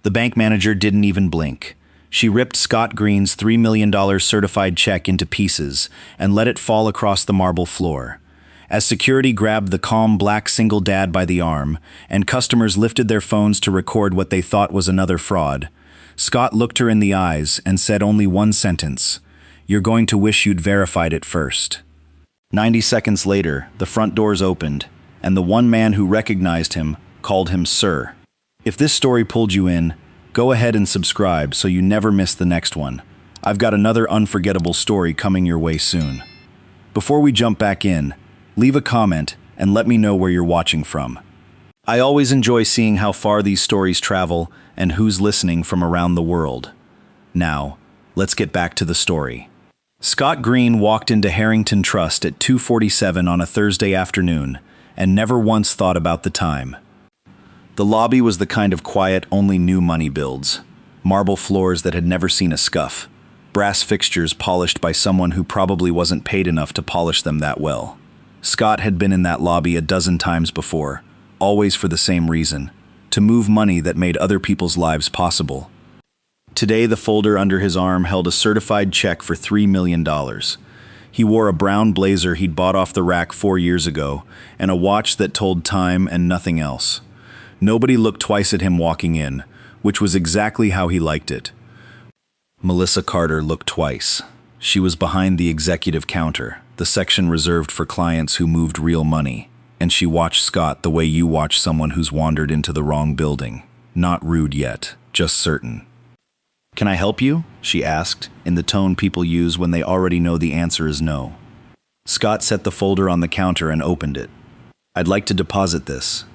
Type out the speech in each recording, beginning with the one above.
The bank manager didn't even blink. She ripped Scott Green's $3 million certified check into pieces and let it fall across the marble floor. As security grabbed the calm black single dad by the arm, and customers lifted their phones to record what they thought was another fraud, Scott looked her in the eyes and said only one sentence: "You're going to wish you'd verified it first." 90 seconds later, the front doors opened, and the one man who recognized him called him sir. If this story pulled you in, go ahead and subscribe so you never miss the next one. I've got another unforgettable story coming your way soon. Before we jump back in, leave a comment and let me know where you're watching from. I always enjoy seeing how far these stories travel and who's listening from around the world. Now, let's get back to the story. Scott Green walked into Harrington Trust at 2:47 on a Thursday afternoon and never once thought about the time. The lobby was the kind of quiet only new money builds. Marble floors that had never seen a scuff. Brass fixtures polished by someone who probably wasn't paid enough to polish them that well. Scott had been in that lobby a dozen times before, always for the same reason: to move money that made other people's lives possible. Today, the folder under his arm held a certified check for $3 million. He wore a brown blazer he'd bought off the rack 4 years ago, and a watch that told time and nothing else. Nobody looked twice at him walking in, which was exactly how he liked it. Melissa Carter looked twice. She was behind the executive counter, the section reserved for clients who moved real money, and she watched Scott the way you watch someone who's wandered into the wrong building. Not rude yet, just certain. "Can I help you?" she asked, in the tone people use when they already know the answer is no. Scott set the folder on the counter and opened it. "I'd like to deposit this."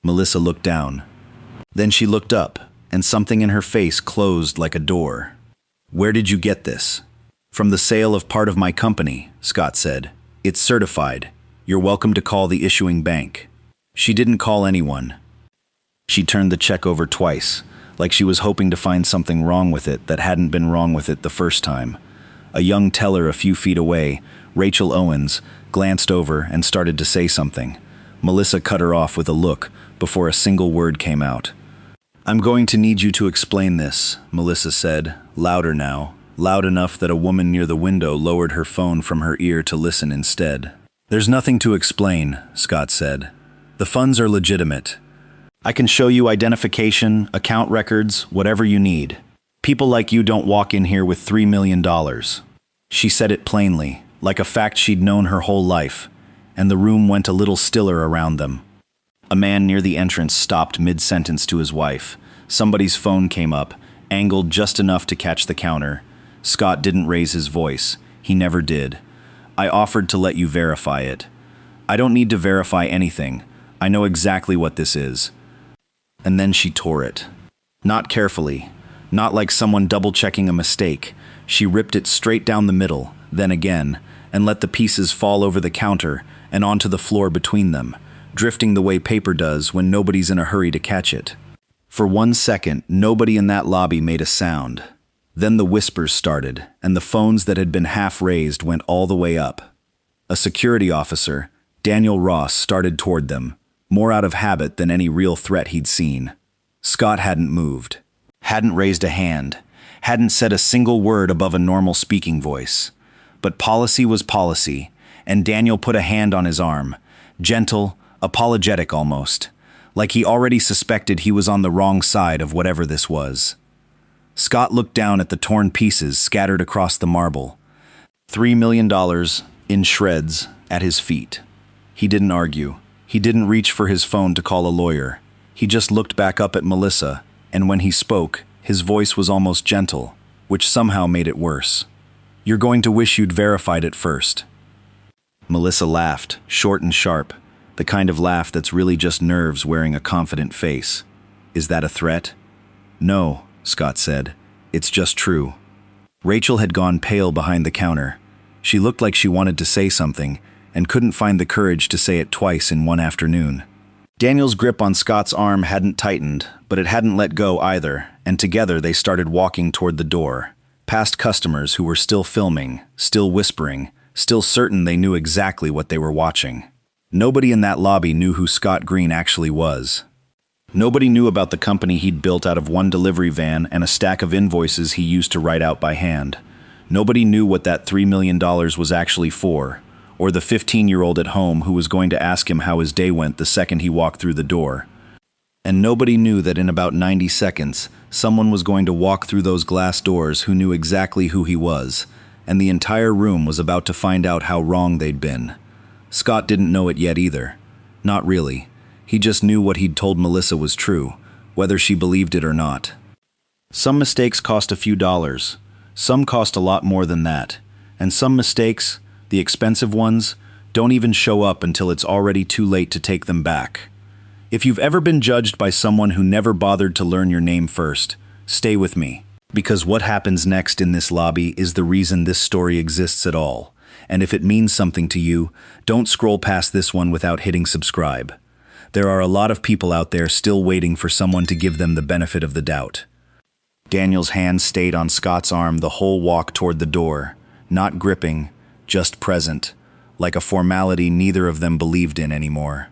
Melissa looked down. Then she looked up, and something in her face closed like a door. "Where did you get this?" "From the sale of part of my company," Scott said. "It's certified. You're welcome to call the issuing bank." She didn't call anyone. She turned the check over twice, like she was hoping to find something wrong with it that hadn't been wrong with it the first time. A young teller a few feet away, Rachel Owens, glanced over and started to say something. Melissa cut her off with a look before a single word came out. "I'm going to need you to explain this," Melissa said, louder now, loud enough that a woman near the window lowered her phone from her ear to listen instead. "There's nothing to explain," Scott said. "The funds are legitimate. I can show you identification, account records, whatever you need. People like you don't walk in here with $3 million. She said it plainly, like a fact she'd known her whole life, and the room went a little stiller around them. A man near the entrance stopped mid-sentence to his wife. Somebody's phone came up, angled just enough to catch the counter. Scott didn't raise his voice. He never did. "I offered to let you verify it." "I don't need to verify anything. I know exactly what this is." And then she tore it. Not carefully, not like someone double-checking a mistake. She ripped it straight down the middle, then again, and let the pieces fall over the counter and onto the floor between them, drifting the way paper does when nobody's in a hurry to catch it. For 1 second, nobody in that lobby made a sound. Then the whispers started, and the phones that had been half raised went all the way up. A security officer, Daniel Ross, started toward them, more out of habit than any real threat he'd seen. Scott hadn't moved, hadn't raised a hand, hadn't said a single word above a normal speaking voice. But policy was policy, and Daniel put a hand on his arm, gentle, apologetic almost, like he already suspected he was on the wrong side of whatever this was. Scott looked down at the torn pieces scattered across the marble. $3 million in shreds at his feet. He didn't argue. He didn't reach for his phone to call a lawyer. He just looked back up at Melissa, and when he spoke, his voice was almost gentle, which somehow made it worse. "You're going to wish you'd verified it first." Melissa laughed, short and sharp, the kind of laugh that's really just nerves wearing a confident face. "Is that a threat?" "No," Scott said. "It's just true." Rachel had gone pale behind the counter. She looked like she wanted to say something, and couldn't find the courage to say it twice in one afternoon. Daniel's grip on Scott's arm hadn't tightened, but it hadn't let go either, and together they started walking toward the door, past customers who were still filming, still whispering, still certain they knew exactly what they were watching. Nobody in that lobby knew who Scott Green actually was. Nobody knew about the company he'd built out of one delivery van and a stack of invoices he used to write out by hand. Nobody knew what that $3 million was actually for, or the 15-year-old at home who was going to ask him how his day went the second he walked through the door. And nobody knew that in about 90 seconds, someone was going to walk through those glass doors who knew exactly who he was, and the entire room was about to find out how wrong they'd been. Scott didn't know it yet either. Not really. He just knew what he'd told Melissa was true, whether she believed it or not. Some mistakes cost a few dollars. Some cost a lot more than that. And some mistakes, the expensive ones, don't even show up until it's already too late to take them back. If you've ever been judged by someone who never bothered to learn your name first, stay with me. Because what happens next in this lobby is the reason this story exists at all. And if it means something to you, don't scroll past this one without hitting subscribe. There are a lot of people out there still waiting for someone to give them the benefit of the doubt. Daniel's hand stayed on Scott's arm the whole walk toward the door, not gripping, just present, like a formality neither of them believed in anymore.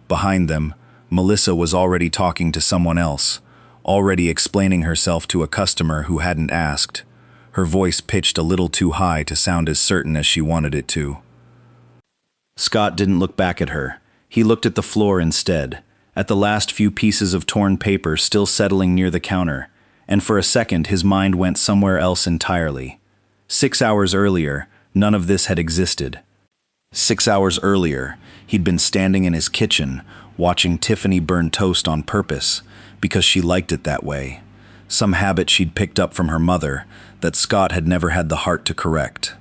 Behind them, Melissa was already talking to someone else, already explaining herself to a customer who hadn't asked, her voice pitched a little too high to sound as certain as she wanted it to. Scott didn't look back at her. He looked at the floor instead, at the last few pieces of torn paper still settling near the counter, and for a second his mind went somewhere else entirely. 6 hours earlier, none of this had existed. 6 hours earlier, he'd been standing in his kitchen, watching Tiffany burn toast on purpose, because she liked it that way. Some habit she'd picked up from her mother that Scott had never had the heart to correct.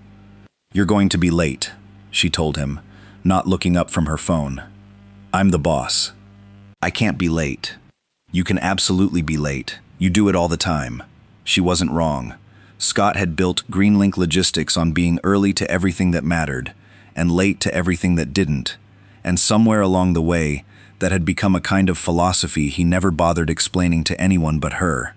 "You're going to be late," she told him, not looking up from her phone. "I'm the boss. I can't be late." "You can absolutely be late. You do it all the time." She wasn't wrong. Scott had built Greenlink Logistics on being early to everything that mattered, and late to everything that didn't. And somewhere along the way, that had become a kind of philosophy he never bothered explaining to anyone but her.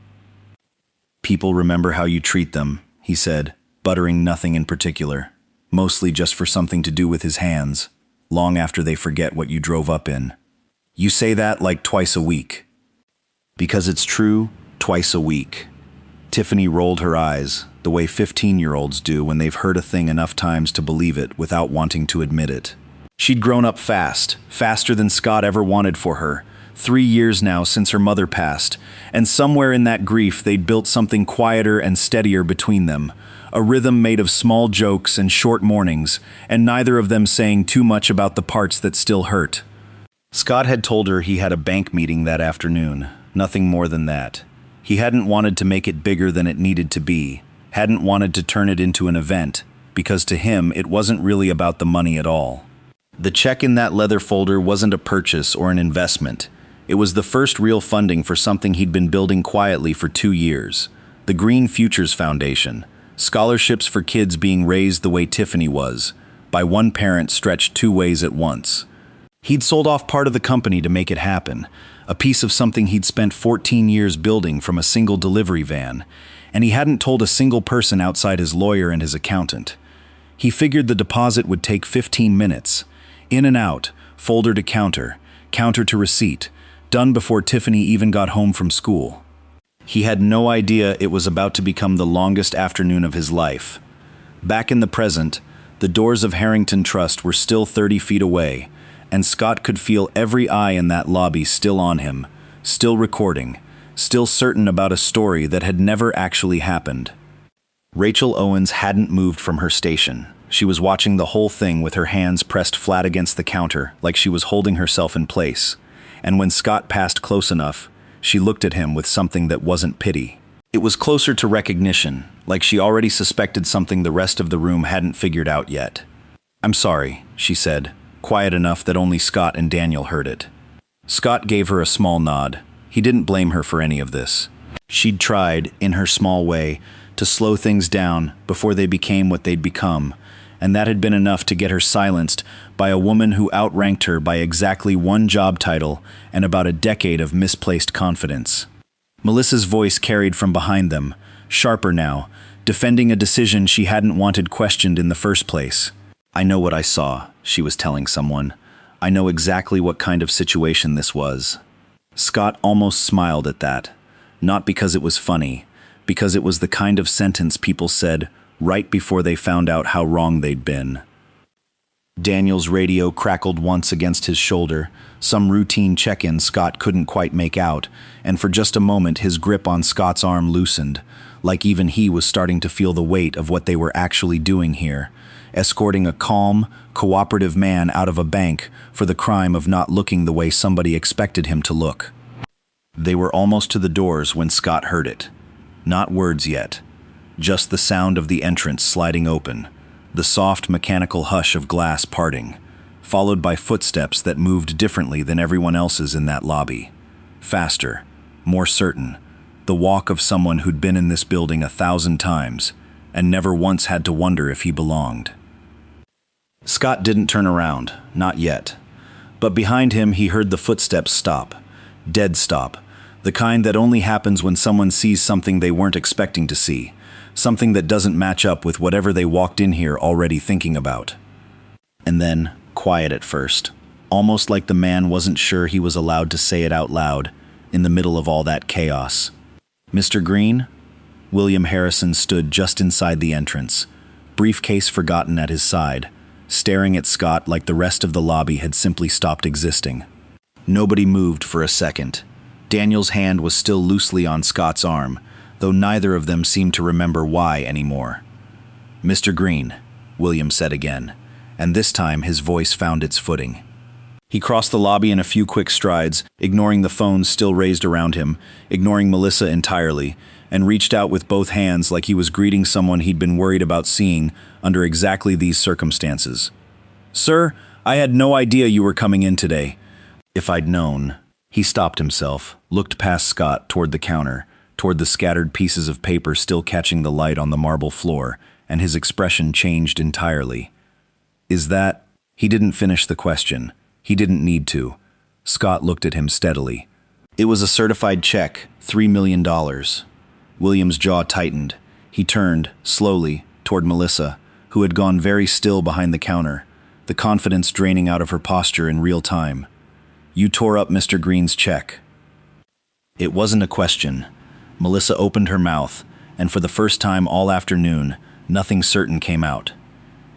"People remember how you treat them," he said, buttering nothing in particular, mostly just for something to do with his hands, long after they forget what you drove up in. "You say that like twice a week." "Because it's true, twice a week." Tiffany rolled her eyes, the way 15-year-olds do when they've heard a thing enough times to believe it without wanting to admit it. She'd grown up fast, faster than Scott ever wanted for her. 3 years now since her mother passed, and somewhere in that grief they'd built something quieter and steadier between them, a rhythm made of small jokes and short mornings, and neither of them saying too much about the parts that still hurt. Scott had told her he had a bank meeting that afternoon, nothing more than that. He hadn't wanted to make it bigger than it needed to be, hadn't wanted to turn it into an event, because to him it wasn't really about the money at all. The check in that leather folder wasn't a purchase or an investment. It was the first real funding for something he'd been building quietly for 2 years. The Green Futures Foundation, scholarships for kids being raised the way Tiffany was, by one parent stretched 2 ways at once. He'd sold off part of the company to make it happen, a piece of something he'd spent 14 years building from a single delivery van, and he hadn't told a single person outside his lawyer and his accountant. He figured the deposit would take 15 minutes. In and out, folder to counter, counter to receipt, done before Tiffany even got home from school. He had no idea it was about to become the longest afternoon of his life. Back in the present, the doors of Harrington Trust were still 30 feet away, and Scott could feel every eye in that lobby still on him, still recording, still certain about a story that had never actually happened. Rachel Owens hadn't moved from her station. She was watching the whole thing with her hands pressed flat against the counter, like she was holding herself in place. And when Scott passed close enough, she looked at him with something that wasn't pity. It was closer to recognition, like she already suspected something the rest of the room hadn't figured out yet. "I'm sorry," she said, quiet enough that only Scott and Daniel heard it. Scott gave her a small nod. He didn't blame her for any of this. She'd tried, in her small way, to slow things down before they became what they'd become, and that had been enough to get her silenced by a woman who outranked her by exactly one job title and about a decade of misplaced confidence. Melissa's voice carried from behind them, sharper now, defending a decision she hadn't wanted questioned in the first place. "I know what I saw," she was telling someone. "I know exactly what kind of situation this was." Scott almost smiled at that, not because it was funny, because it was the kind of sentence people said right before they found out how wrong they'd been. Daniel's radio crackled once against his shoulder, some routine check-in Scott couldn't quite make out, and for just a moment his grip on Scott's arm loosened, like even he was starting to feel the weight of what they were actually doing here, escorting a calm, cooperative man out of a bank for the crime of not looking the way somebody expected him to look. They were almost to the doors when Scott heard it. Not words yet, just the sound of the entrance sliding open, the soft mechanical hush of glass parting, followed by footsteps that moved differently than everyone else's in that lobby. Faster, more certain, the walk of someone who'd been in this building 1,000 times and never once had to wonder if he belonged. Scott didn't turn around, not yet. But behind him he heard the footsteps stop, dead stop, the kind that only happens when someone sees something they weren't expecting to see, something that doesn't match up with whatever they walked in here already thinking about. And then, quiet at first, almost like the man wasn't sure he was allowed to say it out loud in the middle of all that chaos. "Mr. Green?" William Harrison stood just inside the entrance, briefcase forgotten at his side, staring at Scott like the rest of the lobby had simply stopped existing. Nobody moved for a second. Daniel's hand was still loosely on Scott's arm, though neither of them seemed to remember why anymore. "Mr. Green," William said again, and this time his voice found its footing. He crossed the lobby in a few quick strides, ignoring the phones still raised around him, ignoring Melissa entirely, and reached out with both hands like he was greeting someone he'd been worried about seeing under exactly these circumstances. "Sir, I had no idea you were coming in today. If I'd known." He stopped himself, looked past Scott toward the counter, toward the scattered pieces of paper still catching the light on the marble floor, and his expression changed entirely. "Is that—" He didn't finish the question. He didn't need to. Scott looked at him steadily. "It was a certified check, $3 million. William's jaw tightened. He turned, slowly, toward Melissa, who had gone very still behind the counter, the confidence draining out of her posture in real time. "You tore up Mr. Green's check." It wasn't a question. Melissa opened her mouth, and for the first time all afternoon, nothing certain came out.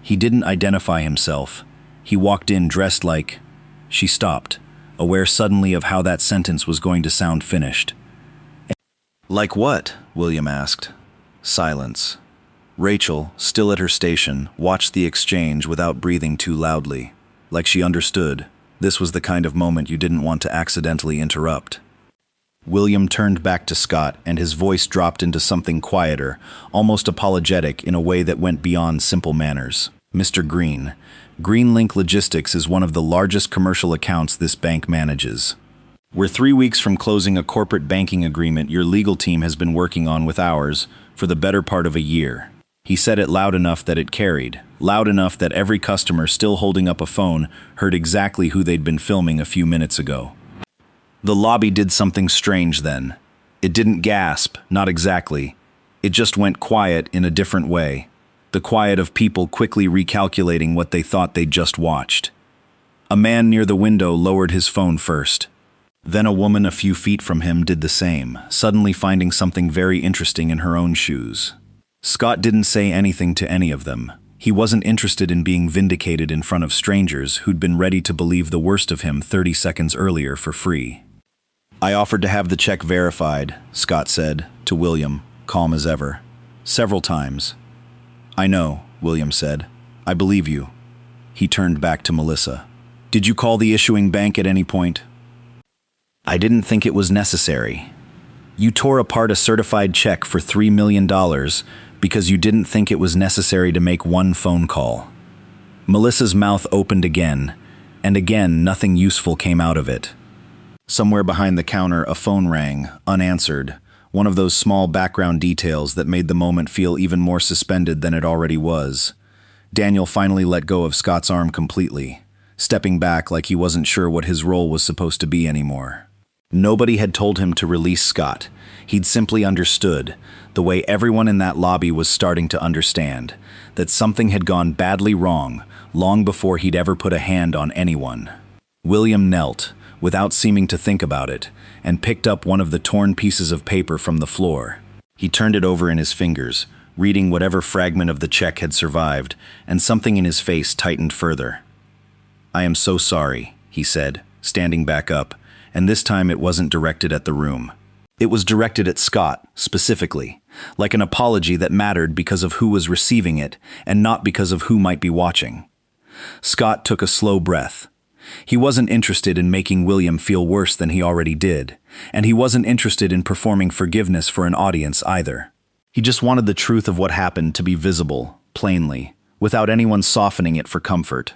He didn't identify himself. He walked in dressed like... She stopped, aware suddenly of how that sentence was going to sound finished. "Like what?" William asked. Silence. Rachel, still at her station, watched the exchange without breathing too loudly. Like she understood, this was the kind of moment you didn't want to accidentally interrupt. William turned back to Scott, and his voice dropped into something quieter, almost apologetic in a way that went beyond simple manners. "Mr. Green, GreenLink Logistics is one of the largest commercial accounts this bank manages. We're 3 weeks from closing a corporate banking agreement your legal team has been working on with ours for the better part of a year." He said it loud enough that it carried, loud enough that every customer still holding up a phone heard exactly who they'd been filming a few minutes ago. The lobby did something strange then. It didn't gasp, not exactly. It just went quiet in a different way. The quiet of people quickly recalculating what they thought they'd just watched. A man near the window lowered his phone first. Then a woman a few feet from him did the same, suddenly finding something very interesting in her own shoes. Scott didn't say anything to any of them. He wasn't interested in being vindicated in front of strangers who'd been ready to believe the worst of him 30 seconds earlier for free. "I offered to have the check verified," Scott said, to William, calm as ever. "Several times." "I know," William said. "I believe you." He turned back to Melissa. "Did you call the issuing bank at any point?" "I didn't think it was necessary. You tore apart a certified check for $3 million because you didn't think it was necessary to make one phone call." Melissa's mouth opened again, and again nothing useful came out of it. Somewhere behind the counter, a phone rang, unanswered, one of those small background details that made the moment feel even more suspended than it already was. Daniel finally let go of Scott's arm completely, stepping back like he wasn't sure what his role was supposed to be anymore. Nobody had told him to release Scott. He'd simply understood, the way everyone in that lobby was starting to understand, that something had gone badly wrong long before he'd ever put a hand on anyone. William knelt, without seeming to think about it, and picked up one of the torn pieces of paper from the floor. He turned it over in his fingers, reading whatever fragment of the check had survived, and something in his face tightened further. "I am so sorry," he said, standing back up, and this time it wasn't directed at the room. It was directed at Scott, specifically, like an apology that mattered because of who was receiving it and not because of who might be watching. Scott took a slow breath. He wasn't interested in making William feel worse than he already did, and he wasn't interested in performing forgiveness for an audience either. He just wanted the truth of what happened to be visible, plainly, without anyone softening it for comfort.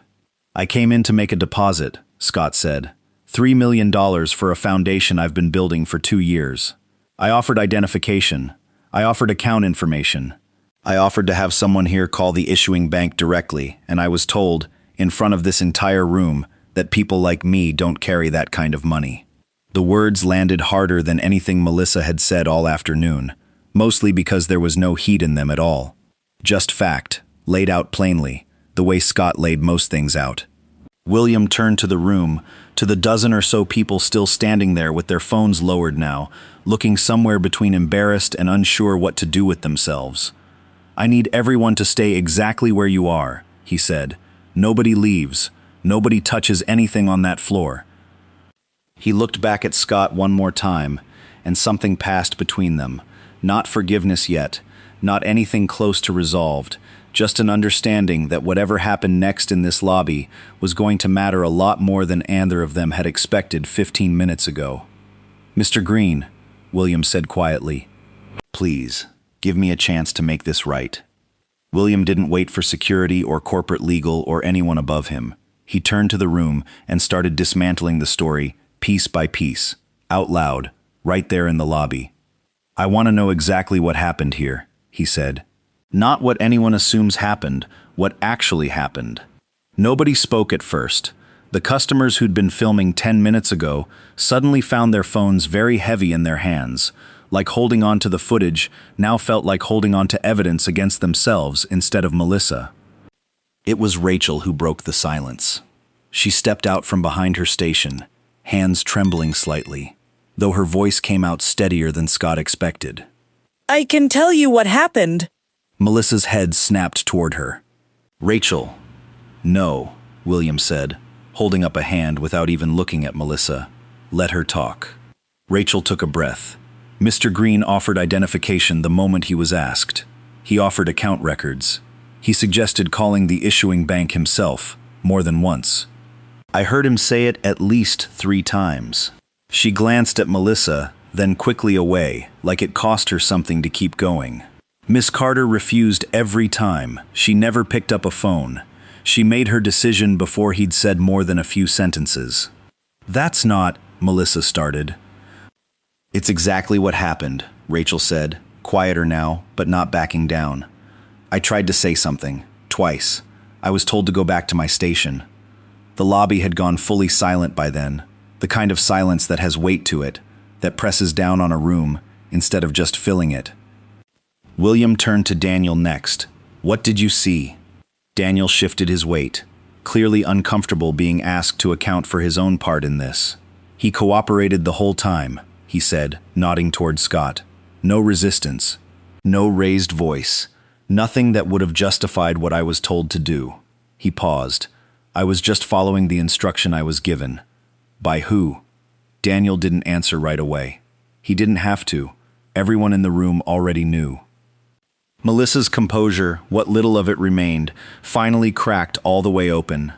"I came in to make a deposit," Scott said. $3 million for a foundation I've been building for 2 years. I offered identification. I offered account information. I offered to have someone here call the issuing bank directly, and I was told, in front of this entire room, that people like me don't carry that kind of money. The words landed harder than anything Melissa had said all afternoon, mostly because there was no heat in them at all. Just fact, laid out plainly, the way Scott laid most things out. William turned to the room, to the dozen or so people still standing there with their phones lowered now, looking somewhere between embarrassed and unsure what to do with themselves. "I need everyone to stay exactly where you are," he said. "Nobody leaves. Nobody touches anything on that floor." He looked back at Scott one more time, and something passed between them. Not forgiveness yet, not anything close to resolved, just an understanding that whatever happened next in this lobby was going to matter a lot more than either of them had expected 15 minutes ago. "Mr. Green," William said quietly, "please, give me a chance to make this right." William didn't wait for security or corporate legal or anyone above him. He turned to the room and started dismantling the story, piece by piece, out loud, right there in the lobby. "I want to know exactly what happened here," he said. "Not what anyone assumes happened, what actually happened." Nobody spoke at first. The customers who'd been filming 10 minutes ago suddenly found their phones very heavy in their hands, like holding on to the footage now felt like holding on to evidence against themselves instead of Melissa. It was Rachel who broke the silence. She stepped out from behind her station, hands trembling slightly, though her voice came out steadier than Scott expected. "I can tell you what happened." Melissa's head snapped toward her. "Rachel." "No," William said, holding up a hand without even looking at Melissa. "Let her talk." Rachel took a breath. Mr. Green offered identification the moment he was asked. He offered account records. He suggested calling the issuing bank himself, more than once. I heard him say it at least 3 times. She glanced at Melissa, then quickly away, like it cost her something to keep going. Miss Carter refused every time. She never picked up a phone. She made her decision before he'd said more than a few sentences. "That's not," Melissa started. "It's exactly what happened," Rachel said, quieter now, but not backing down. "I tried to say something, twice. I was told to go back to my station." The lobby had gone fully silent by then, the kind of silence that has weight to it, that presses down on a room instead of just filling it. William turned to Daniel next. "What did you see?" Daniel shifted his weight, clearly uncomfortable being asked to account for his own part in this. "He cooperated the whole time," he said, nodding toward Scott. "No resistance. No raised voice. Nothing that would have justified what I was told to do." He paused. "I was just following the instruction I was given." "By who?" Daniel didn't answer right away. He didn't have to. Everyone in the room already knew. Melissa's composure, what little of it remained, finally cracked all the way open.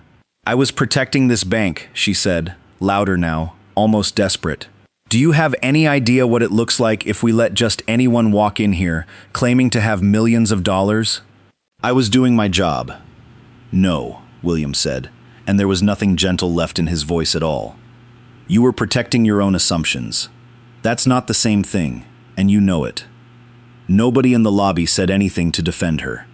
"I was protecting this bank," she said, louder now, almost desperate. "Do you have any idea what it looks like if we let just anyone walk in here, claiming to have millions of dollars?" "I was doing my job." "No," William said, and there was nothing gentle left in his voice at all. "You were protecting your own assumptions. That's not the same thing, and you know it." Nobody in the lobby said anything to defend her.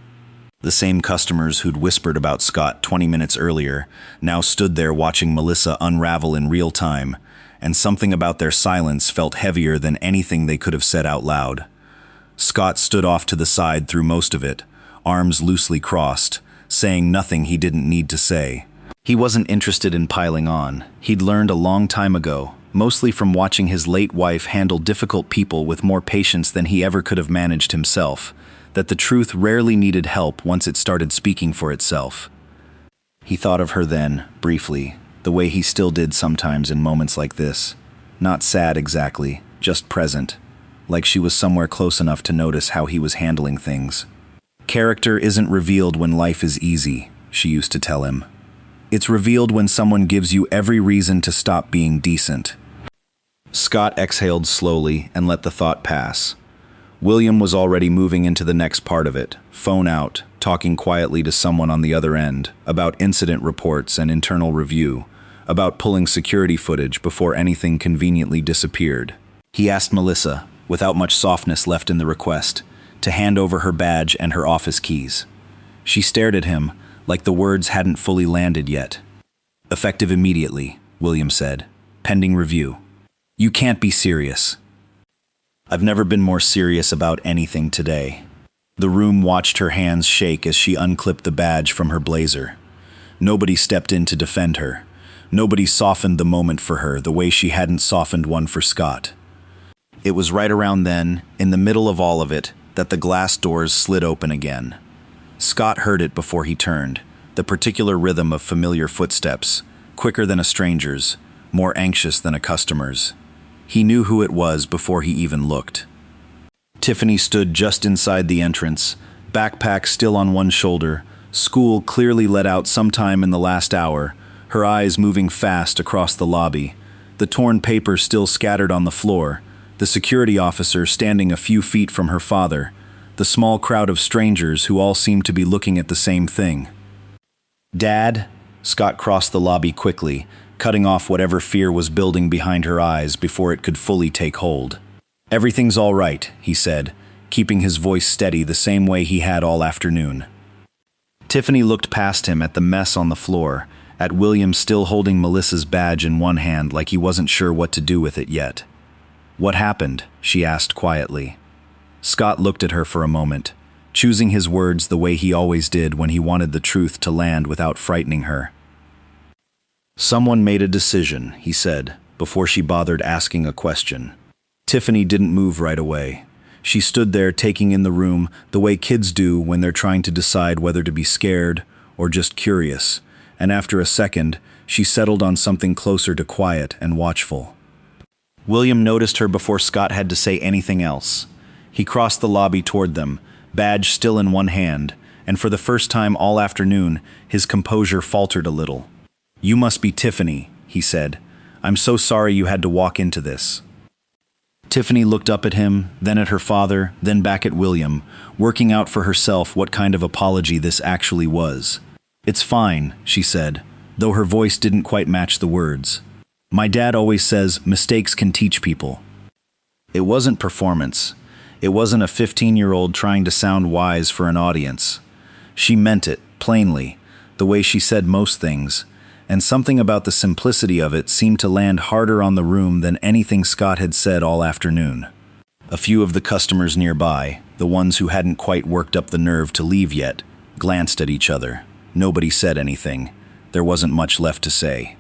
The same customers who'd whispered about Scott 20 minutes earlier now stood there watching Melissa unravel in real time, and something about their silence felt heavier than anything they could have said out loud. Scott stood off to the side through most of it, arms loosely crossed, saying nothing he didn't need to say. He wasn't interested in piling on. He'd learned a long time ago, mostly from watching his late wife handle difficult people with more patience than he ever could have managed himself, that the truth rarely needed help once it started speaking for itself. He thought of her then, briefly, the way he still did sometimes in moments like this. Not sad exactly, just present, like she was somewhere close enough to notice how he was handling things. Character isn't revealed when life is easy, she used to tell him. It's revealed when someone gives you every reason to stop being decent. Scott exhaled slowly and let the thought pass. William was already moving into the next part of it, phone out, talking quietly to someone on the other end, about incident reports and internal review, about pulling security footage before anything conveniently disappeared. He asked Melissa, without much softness left in the request, to hand over her badge and her office keys. She stared at him, like the words hadn't fully landed yet. "Effective immediately," William said. "Pending review." "You can't be serious." "I've never been more serious about anything today." The room watched her hands shake as she unclipped the badge from her blazer. Nobody stepped in to defend her. Nobody softened the moment for her the way she hadn't softened one for Scott. It was right around then, in the middle of all of it, that the glass doors slid open again. Scott heard it before he turned, the particular rhythm of familiar footsteps, quicker than a stranger's, more anxious than a customer's. He knew who it was before he even looked. Tiffany stood just inside the entrance, backpack still on one shoulder, school clearly let out sometime in the last hour, her eyes moving fast across the lobby, the torn paper still scattered on the floor, the security officer standing a few feet from her father, the small crowd of strangers who all seemed to be looking at the same thing. "Dad?" Scott crossed the lobby quickly, cutting off whatever fear was building behind her eyes before it could fully take hold. "Everything's all right," he said, keeping his voice steady the same way he had all afternoon. Tiffany looked past him at the mess on the floor, at William still holding Melissa's badge in one hand like he wasn't sure what to do with it yet. "What happened?" she asked quietly. Scott looked at her for a moment, choosing his words the way he always did when he wanted the truth to land without frightening her. "Someone made a decision," he said, before she bothered asking a question. Tiffany didn't move right away. She stood there taking in the room the way kids do when they're trying to decide whether to be scared or just curious, and after a second, she settled on something closer to quiet and watchful. William noticed her before Scott had to say anything else. He crossed the lobby toward them, badge still in one hand, and for the first time all afternoon, his composure faltered a little. "You must be Tiffany," he said. "I'm so sorry you had to walk into this." Tiffany looked up at him, then at her father, then back at William, working out for herself what kind of apology this actually was. "It's fine," she said, though her voice didn't quite match the words. "My dad always says mistakes can teach people." It wasn't performance. It wasn't a 15-year-old trying to sound wise for an audience. She meant it, plainly, the way she said most things, and something about the simplicity of it seemed to land harder on the room than anything Scott had said all afternoon. A few of the customers nearby, the ones who hadn't quite worked up the nerve to leave yet, glanced at each other. Nobody said anything. There wasn't much left to say.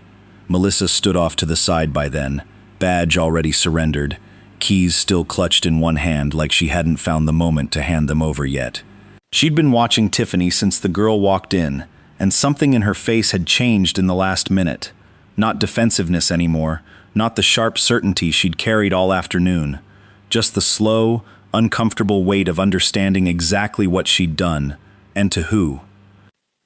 Melissa stood off to the side by then, badge already surrendered, keys still clutched in one hand like she hadn't found the moment to hand them over yet. She'd been watching Tiffany since the girl walked in, and something in her face had changed in the last minute. Not defensiveness anymore, not the sharp certainty she'd carried all afternoon, just the slow, uncomfortable weight of understanding exactly what she'd done, and to who.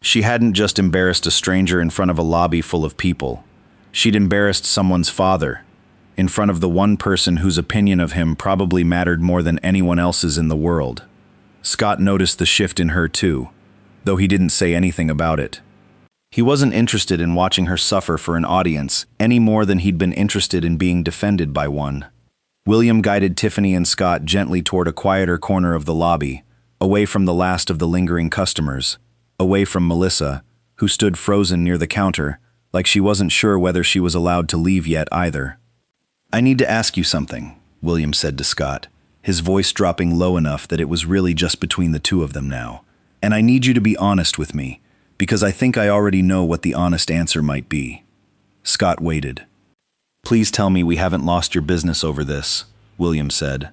She hadn't just embarrassed a stranger in front of a lobby full of people. She'd embarrassed someone's father, in front of the one person whose opinion of him probably mattered more than anyone else's in the world. Scott noticed the shift in her too, though he didn't say anything about it. He wasn't interested in watching her suffer for an audience any more than he'd been interested in being defended by one. William guided Tiffany and Scott gently toward a quieter corner of the lobby, away from the last of the lingering customers, away from Melissa, who stood frozen near the counter, like she wasn't sure whether she was allowed to leave yet either. "I need to ask you something," William said to Scott, his voice dropping low enough that it was really just between the two of them now. "And I need you to be honest with me, Because I think I already know what the honest answer might be. Scott waited. Please tell me we haven't lost your business over this, William said.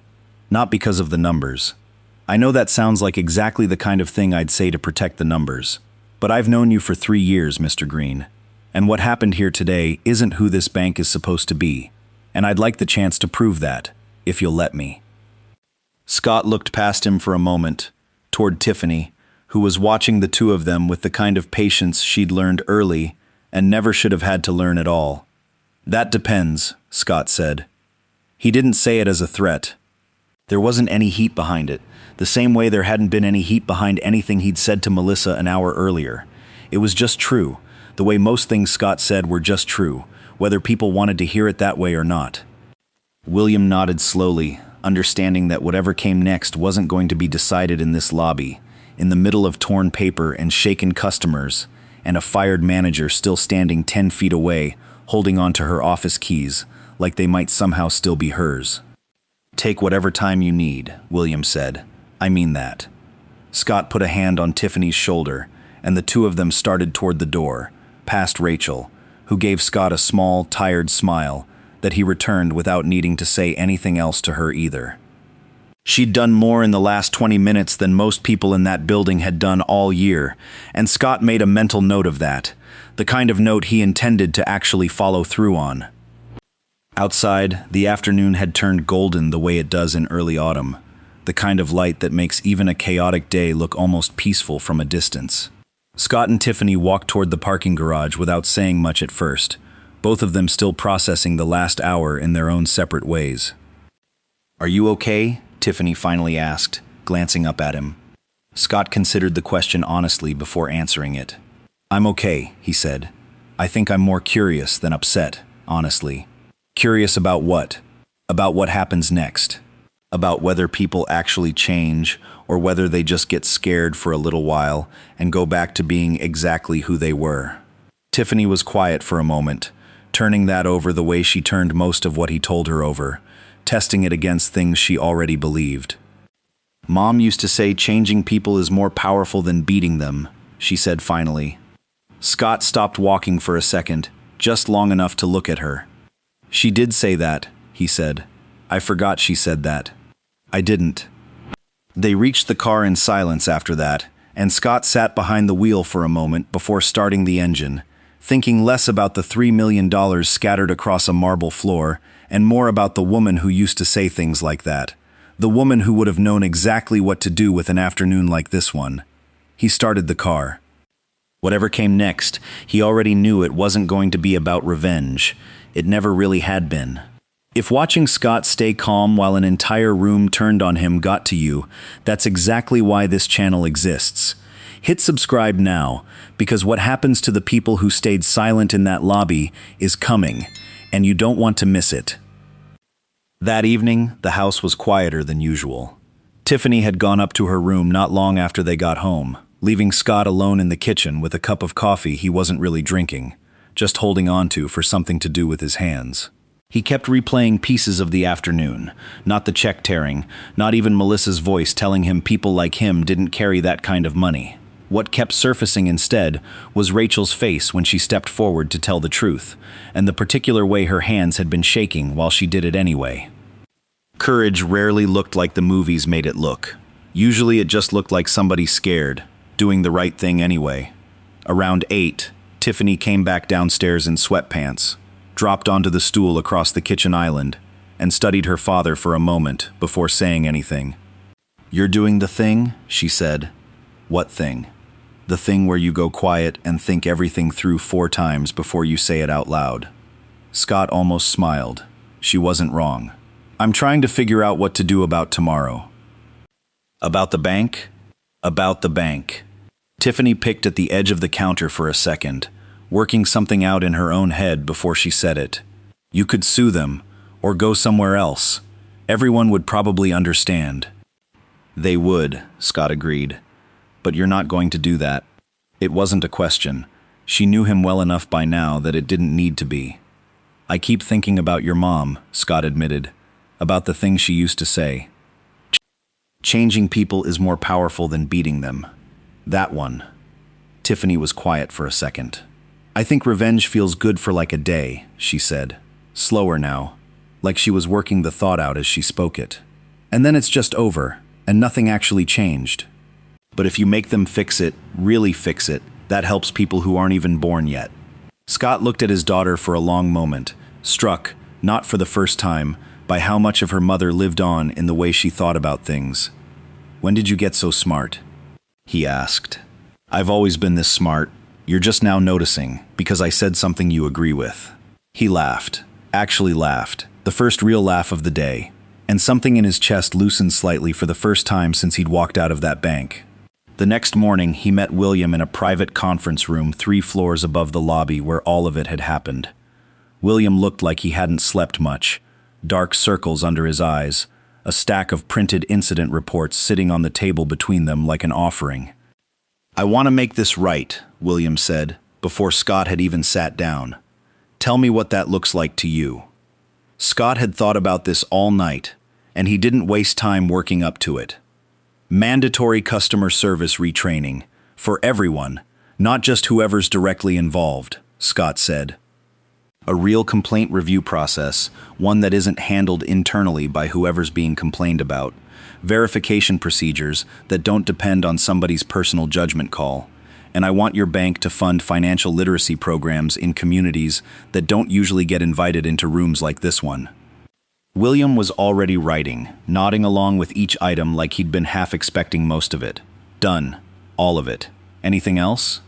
Not because of the numbers. I know that sounds like exactly the kind of thing I'd say to protect the numbers. But I've known you for 3 years, Mr. Green. And what happened here today isn't who this bank is supposed to be. And I'd like the chance to prove that, if you'll let me. Scott looked past him for a moment, toward Tiffany, who was watching the two of them with the kind of patience she'd learned early and never should have had to learn at all. That depends, Scott said. He didn't say it as a threat. There wasn't any heat behind it, the same way there hadn't been any heat behind anything he'd said to Melissa an hour earlier. It was just true, the way most things Scott said were just true, whether people wanted to hear it that way or not. William nodded slowly, understanding that whatever came next wasn't going to be decided in this lobby, in the middle of torn paper and shaken customers, and a fired manager still standing 10 feet away, holding on to her office keys, like they might somehow still be hers. Take whatever time you need, William said. I mean that. Scott put a hand on Tiffany's shoulder, and the two of them started toward the door, past Rachel, who gave Scott a small, tired smile that he returned without needing to say anything else to her either. She'd done more in the last 20 minutes than most people in that building had done all year, and Scott made a mental note of that, the kind of note he intended to actually follow through on. Outside, the afternoon had turned golden the way it does in early autumn, the kind of light that makes even a chaotic day look almost peaceful from a distance. Scott and Tiffany walked toward the parking garage without saying much at first, both of them still processing the last hour in their own separate ways. Are you okay? Tiffany finally asked, glancing up at him. Scott considered the question honestly before answering it. I'm okay, he said. I think I'm more curious than upset, honestly. Curious about what? About what happens next. About whether people actually change, or whether they just get scared for a little while and go back to being exactly who they were. Tiffany was quiet for a moment, turning that over the way she turned most of what he told her over, testing it against things she already believed. Mom used to say changing people is more powerful than beating them, she said finally. Scott stopped walking for a second, just long enough to look at her. She did say that, he said. I forgot she said that. I didn't. They reached the car in silence after that, and Scott sat behind the wheel for a moment before starting the engine, thinking less about the $3 million scattered across a marble floor and more about the woman who used to say things like that, the woman who would have known exactly what to do with an afternoon like this one. He started the car. Whatever came next, he already knew it wasn't going to be about revenge. It never really had been. If watching Scott stay calm while an entire room turned on him got to you, that's exactly why this channel exists. Hit subscribe now, because what happens to the people who stayed silent in that lobby is coming, and you don't want to miss it. That evening, the house was quieter than usual. Tiffany had gone up to her room not long after they got home, leaving Scott alone in the kitchen with a cup of coffee he wasn't really drinking, just holding on to for something to do with his hands. He kept replaying pieces of the afternoon, not the check tearing, not even Melissa's voice telling him people like him didn't carry that kind of money. What kept surfacing instead was Rachel's face when she stepped forward to tell the truth, and the particular way her hands had been shaking while she did it anyway. Courage rarely looked like the movies made it look. Usually it just looked like somebody scared, doing the right thing anyway. Around 8, Tiffany came back downstairs in sweatpants, dropped onto the stool across the kitchen island, and studied her father for a moment before saying anything. "You're doing the thing?" she said. "What thing?" "The thing where you go quiet and think everything through 4 times before you say it out loud." Scott almost smiled. She wasn't wrong. "I'm trying to figure out what to do about tomorrow." "About the bank?" "About the bank." Tiffany picked at the edge of the counter for a second, working something out in her own head before she said it. "You could sue them, or go somewhere else. Everyone would probably understand." "They would," Scott agreed. "But you're not going to do that." It wasn't a question. She knew him well enough by now that it didn't need to be. "I keep thinking about your mom," Scott admitted, "about the things she used to say. Changing people is more powerful than beating them. That one." Tiffany was quiet for a second. "I think revenge feels good for like a day," she said, slower now, like she was working the thought out as she spoke it. "And then it's just over, and nothing actually changed. But if you make them fix it, really fix it, that helps people who aren't even born yet." Scott looked at his daughter for a long moment, struck, not for the first time, by how much of her mother lived on in the way she thought about things. "When did you get so smart?" he asked. "I've always been this smart. You're just now noticing, because I said something you agree with." He laughed, actually laughed, the first real laugh of the day, and something in his chest loosened slightly for the first time since he'd walked out of that bank. The next morning, he met William in a private conference room 3 floors above the lobby where all of it had happened. William looked like he hadn't slept much, dark circles under his eyes, a stack of printed incident reports sitting on the table between them like an offering. "I want to make this right," William said, before Scott had even sat down. "Tell me what that looks like to you." Scott had thought about this all night, and he didn't waste time working up to it. Mandatory customer service retraining, for everyone, not just whoever's directly involved, Scott said. A real complaint review process, one that isn't handled internally by whoever's being complained about. Verification procedures that don't depend on somebody's personal judgment call. And I want your bank to fund financial literacy programs in communities that don't usually get invited into rooms like this one. William was already writing, nodding along with each item like he'd been half expecting most of it. "Done. All of it. Anything else?"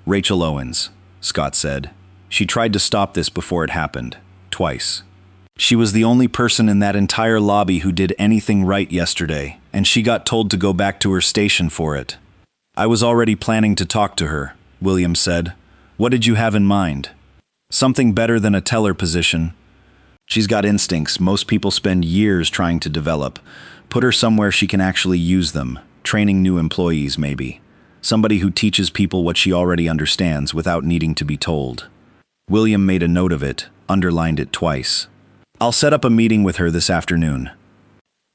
"Rachel Owens," Scott said. "She tried to stop this before it happened. Twice. She was the only person in that entire lobby who did anything right yesterday, and she got told to go back to her station for it." "I was already planning to talk to her," William said. "What did you have in mind?" "Something better than a teller position. She's got instincts most people spend years trying to develop. Put her somewhere she can actually use them, training new employees maybe. Somebody who teaches people what she already understands without needing to be told." William made a note of it, underlined it twice. "I'll set up a meeting with her this afternoon."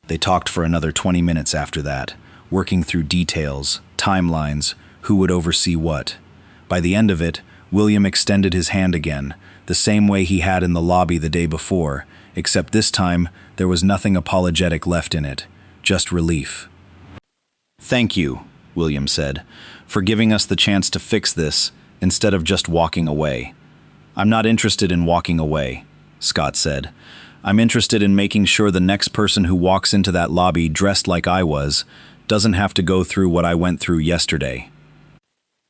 They talked for another 20 minutes after that, working through details, timelines, who would oversee what. By the end of it, William extended his hand again, the same way he had in the lobby the day before, except this time there was nothing apologetic left in it, just relief. "Thank you," William said, "for giving us the chance to fix this instead of just walking away." "I'm not interested in walking away," Scott said. "I'm interested in making sure the next person who walks into that lobby dressed like I was doesn't have to go through what I went through yesterday."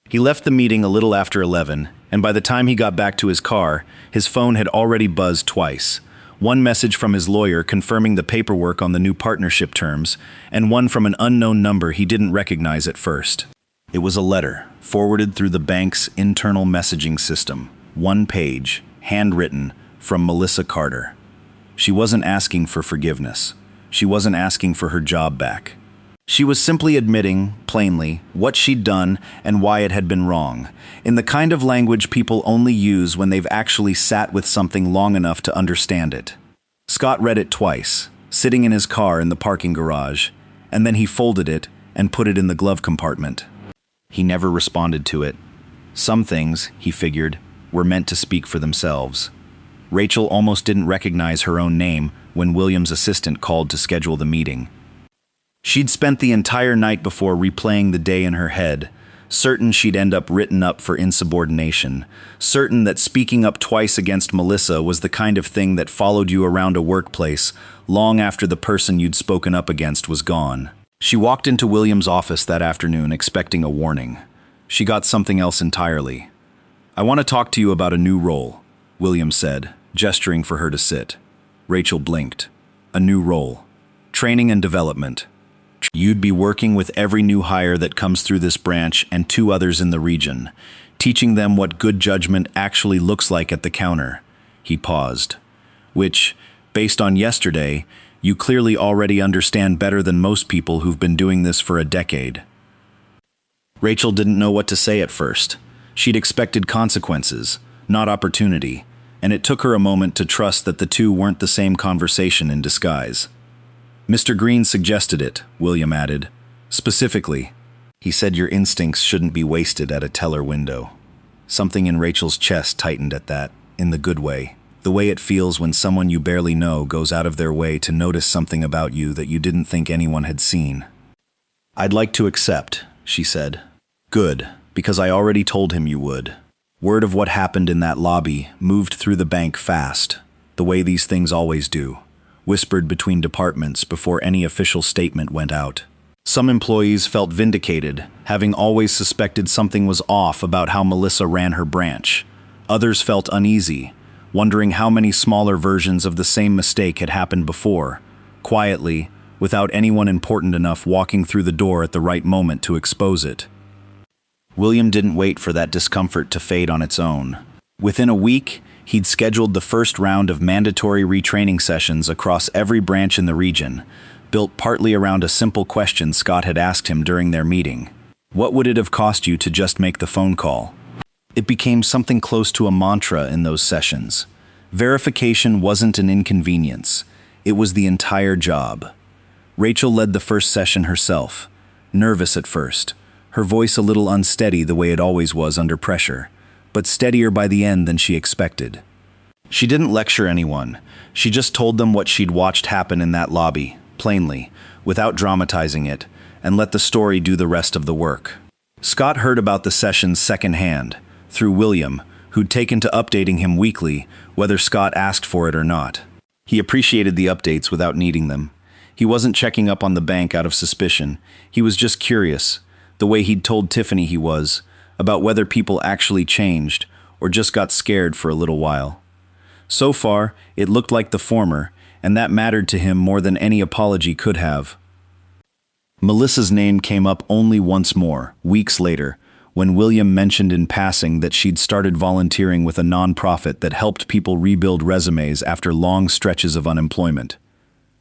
He left the meeting a little after 11, and by the time he got back to his car, his phone had already buzzed twice. One message from his lawyer confirming the paperwork on the new partnership terms, and one from an unknown number he didn't recognize at first. It was a letter, forwarded through the bank's internal messaging system. 1 page, handwritten, from Melissa Carter. She wasn't asking for forgiveness. She wasn't asking for her job back. She was simply admitting, plainly, what she'd done and why it had been wrong, in the kind of language people only use when they've actually sat with something long enough to understand it. Scott read it twice, sitting in his car in the parking garage, and then he folded it and put it in the glove compartment. He never responded to it. Some things, he figured, were meant to speak for themselves. Rachel almost didn't recognize her own name when William's assistant called to schedule the meeting. She'd spent the entire night before replaying the day in her head, certain she'd end up written up for insubordination, certain that speaking up twice against Melissa was the kind of thing that followed you around a workplace long after the person you'd spoken up against was gone. She walked into William's office that afternoon expecting a warning. She got something else entirely. "I want to talk to you about a new role," William said, gesturing for her to sit. Rachel blinked. "A new role. Training and development. You'd be working with every new hire that comes through this branch and 2 others in the region, teaching them what good judgment actually looks like at the counter." He paused. "Which, based on yesterday, you clearly already understand better than most people who've been doing this for a decade." Rachel didn't know what to say at first. She'd expected consequences, not opportunity, and it took her a moment to trust that the two weren't the same conversation in disguise. "Mr. Green suggested it," William added. "Specifically." He said your instincts shouldn't be wasted at a teller window. Something in Rachel's chest tightened at that, in the good way. The way it feels when someone you barely know goes out of their way to notice something about you that you didn't think anyone had seen. "I'd like to accept," she said. "Good, because I already told him you would." Word of what happened in that lobby moved through the bank fast, the way these things always do, whispered between departments before any official statement went out. Some employees felt vindicated, having always suspected something was off about how Melissa ran her branch. Others felt uneasy, wondering how many smaller versions of the same mistake had happened before, quietly, without anyone important enough walking through the door at the right moment to expose it. William didn't wait for that discomfort to fade on its own. Within a week, he'd scheduled the first round of mandatory retraining sessions across every branch in the region, built partly around a simple question Scott had asked him during their meeting. What would it have cost you to just make the phone call? It became something close to a mantra in those sessions. Verification wasn't an inconvenience. It was the entire job. Rachel led the first session herself, nervous at first, her voice a little unsteady the way it always was under pressure, but steadier by the end than she expected. She didn't lecture anyone. She just told them what she'd watched happen in that lobby, plainly, without dramatizing it, and let the story do the rest of the work. Scott heard about the sessions secondhand, through William, who'd taken to updating him weekly, whether Scott asked for it or not. He appreciated the updates without needing them. He wasn't checking up on the bank out of suspicion. He was just curious, the way he'd told Tiffany he was, about whether people actually changed or just got scared for a little while. So far, it looked like the former, and that mattered to him more than any apology could have. Melissa's name came up only once more, weeks later, when William mentioned in passing that she'd started volunteering with a nonprofit that helped people rebuild resumes after long stretches of unemployment.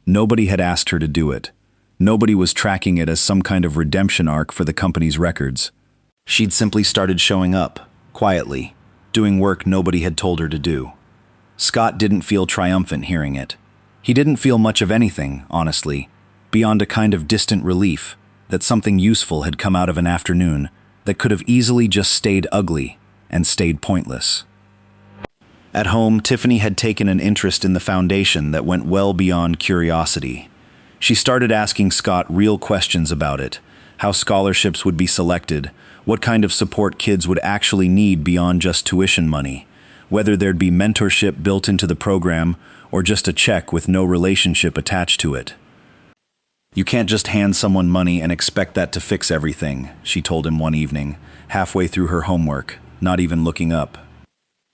Nobody had asked her to do it. Nobody was tracking it as some kind of redemption arc for the company's records. She'd simply started showing up, quietly, doing work nobody had told her to do. Scott didn't feel triumphant hearing it. He didn't feel much of anything, honestly, beyond a kind of distant relief that something useful had come out of an afternoon that could have easily just stayed ugly and stayed pointless. At home, Tiffany had taken an interest in the foundation that went well beyond curiosity. She started asking Scott real questions about it, how scholarships would be selected, what kind of support kids would actually need beyond just tuition money, whether there'd be mentorship built into the program or just a check with no relationship attached to it. "You can't just hand someone money and expect that to fix everything," she told him one evening, halfway through her homework, not even looking up.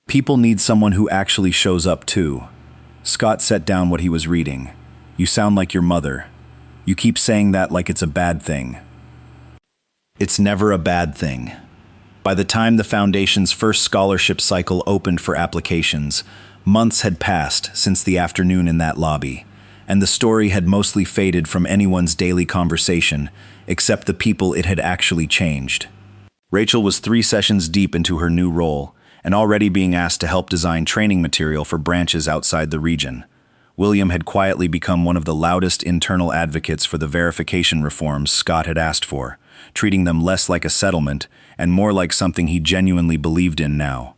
"People need someone who actually shows up too." Scott set down what he was reading. "You sound like your mother. You keep saying that like it's a bad thing." It's never a bad thing. By the time the Foundation's first scholarship cycle opened for applications, months had passed since the afternoon in that lobby, and the story had mostly faded from anyone's daily conversation, except the people it had actually changed. Rachel was 3 sessions deep into her new role, and already being asked to help design training material for branches outside the region. William had quietly become one of the loudest internal advocates for the verification reforms Scott had asked for, treating them less like a settlement and more like something he genuinely believed in now.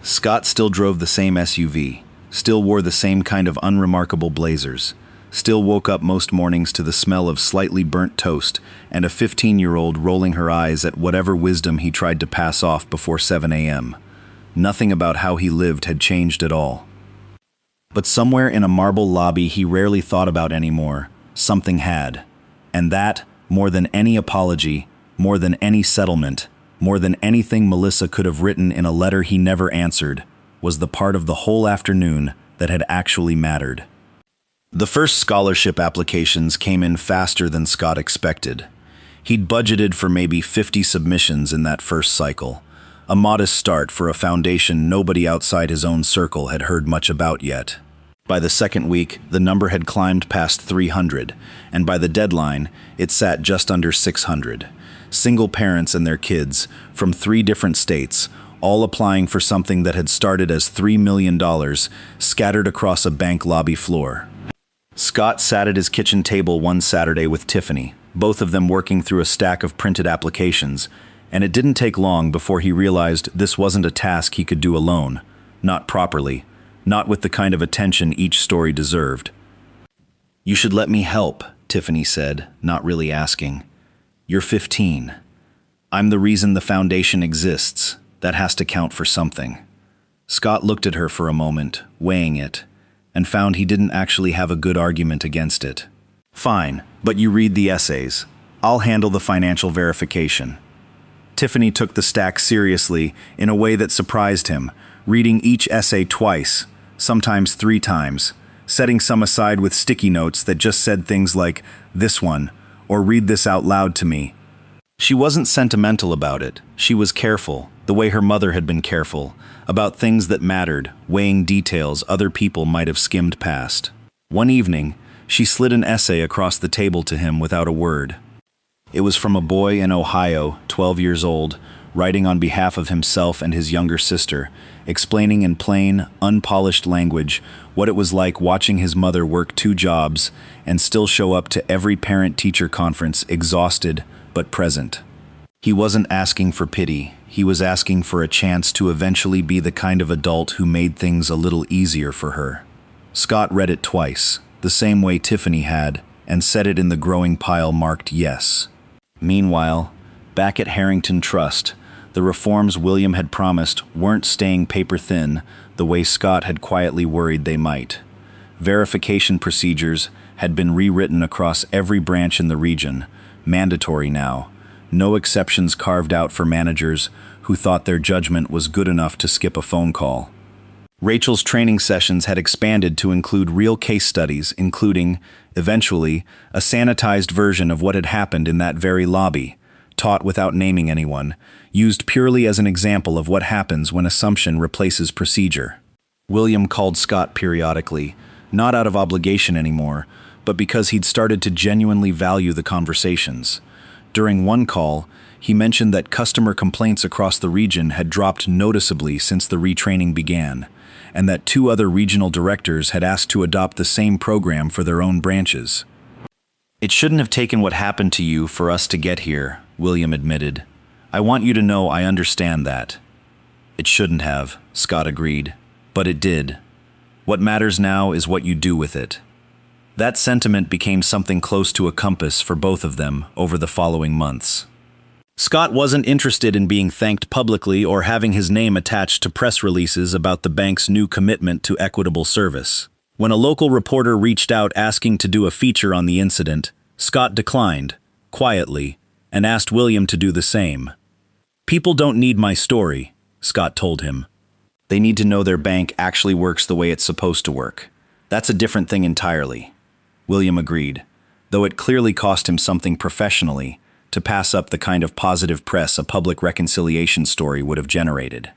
Scott still drove the same SUV, still wore the same kind of unremarkable blazers, still woke up most mornings to the smell of slightly burnt toast and a 15-year-old rolling her eyes at whatever wisdom he tried to pass off before 7 a.m. Nothing about how he lived had changed at all. But somewhere in a marble lobby he rarely thought about anymore, something had. And that, more than any apology, more than any settlement, more than anything Melissa could have written in a letter he never answered, was the part of the whole afternoon that had actually mattered. The first scholarship applications came in faster than Scott expected. He'd budgeted for maybe 50 submissions in that first cycle, a modest start for a foundation nobody outside his own circle had heard much about yet. By the second week, the number had climbed past 300, and by the deadline, it sat just under 600. Single parents and their kids, from 3 different states, all applying for something that had started as $3 million, scattered across a bank lobby floor. Scott sat at his kitchen table one Saturday with Tiffany, both of them working through a stack of printed applications, and it didn't take long before he realized this wasn't a task he could do alone, not properly, not with the kind of attention each story deserved. "You should let me help," Tiffany said, not really asking. "You're 15. I'm the reason the foundation exists. That has to count for something." Scott looked at her for a moment, weighing it, and found he didn't actually have a good argument against it. "Fine, but you read the essays. I'll handle the financial verification." Tiffany took the stack seriously in a way that surprised him, reading each essay twice, sometimes 3 times, setting some aside with sticky notes that just said things like, "This one," or "Read this out loud to me." She wasn't sentimental about it. She was careful, the way her mother had been careful, about things that mattered, weighing details other people might have skimmed past. One evening, she slid an essay across the table to him without a word. It was from a boy in Ohio, 12 years old, writing on behalf of himself and his younger sister, explaining in plain, unpolished language what it was like watching his mother work 2 jobs and still show up to every parent-teacher conference exhausted but present. He wasn't asking for pity. He was asking for a chance to eventually be the kind of adult who made things a little easier for her. Scott read it twice, the same way Tiffany had, and set it in the growing pile marked yes. Meanwhile, back at Harrington Trust, the reforms William had promised weren't staying paper thin the way Scott had quietly worried they might. Verification procedures had been rewritten across every branch in the region, mandatory now, no exceptions carved out for managers who thought their judgment was good enough to skip a phone call. Rachel's training sessions had expanded to include real case studies, including, eventually, a sanitized version of what had happened in that very lobby, taught without naming anyone, used purely as an example of what happens when assumption replaces procedure. William called Scott periodically, not out of obligation anymore, but because he'd started to genuinely value the conversations. During one call, he mentioned that customer complaints across the region had dropped noticeably since the retraining began, and that 2 other regional directors had asked to adopt the same program for their own branches. "It shouldn't have taken what happened to you for us to get here," William admitted. "I want you to know I understand that." "It shouldn't have," Scott agreed, "but it did. What matters now is what you do with it." That sentiment became something close to a compass for both of them over the following months. Scott wasn't interested in being thanked publicly or having his name attached to press releases about the bank's new commitment to equitable service. When a local reporter reached out asking to do a feature on the incident, Scott declined, quietly, and asked William to do the same. "People don't need my story," Scott told him. "They need to know their bank actually works the way it's supposed to work. That's a different thing entirely." William agreed, though it clearly cost him something professionally to pass up the kind of positive press a public reconciliation story would have generated.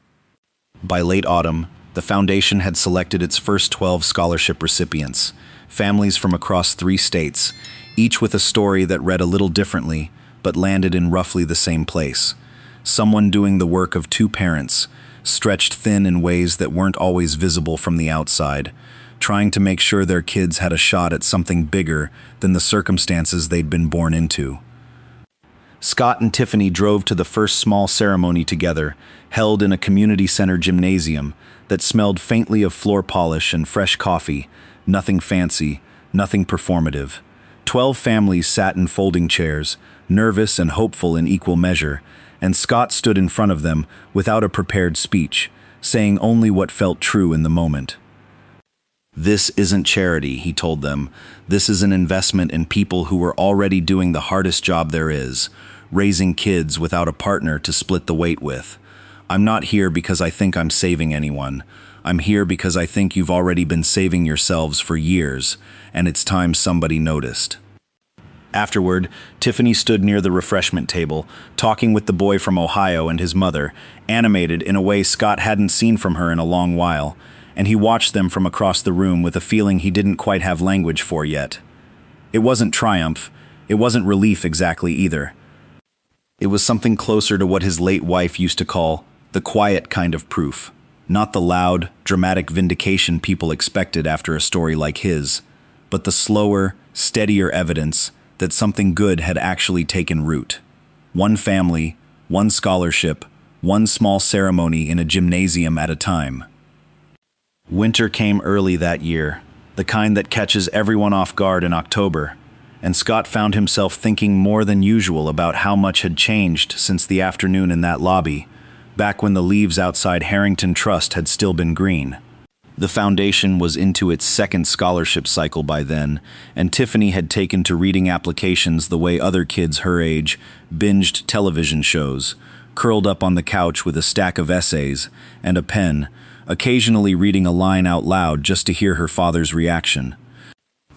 By late autumn, the foundation had selected its first 12 scholarship recipients, families from across 3 states, each with a story that read a little differently but landed in roughly the same place. Someone doing the work of 2 parents, stretched thin in ways that weren't always visible from the outside, trying to make sure their kids had a shot at something bigger than the circumstances they'd been born into. Scott and Tiffany drove to the first small ceremony together, held in a community center gymnasium that smelled faintly of floor polish and fresh coffee, nothing fancy, nothing performative. 12 families sat in folding chairs, nervous and hopeful in equal measure, and Scott stood in front of them without a prepared speech, saying only what felt true in the moment. "This isn't charity," he told them. "This is an investment in people who are already doing the hardest job there is, raising kids without a partner to split the weight with. I'm not here because I think I'm saving anyone. I'm here because I think you've already been saving yourselves for years, and it's time somebody noticed." Afterward, Tiffany stood near the refreshment table, talking with the boy from Ohio and his mother, animated in a way Scott hadn't seen from her in a long while, and he watched them from across the room with a feeling he didn't quite have language for yet. It wasn't triumph, it wasn't relief exactly either. It was something closer to what his late wife used to call the quiet kind of proof, not the loud, dramatic vindication people expected after a story like his, but the slower, steadier evidence that something good had actually taken root. One family, one scholarship, one small ceremony in a gymnasium at a time. Winter came early that year, the kind that catches everyone off guard in October, and Scott found himself thinking more than usual about how much had changed since the afternoon in that lobby, back when the leaves outside Harrington Trust had still been green. The foundation was into its second scholarship cycle by then, and Tiffany had taken to reading applications the way other kids her age binged television shows, curled up on the couch with a stack of essays and a pen, occasionally reading a line out loud just to hear her father's reaction.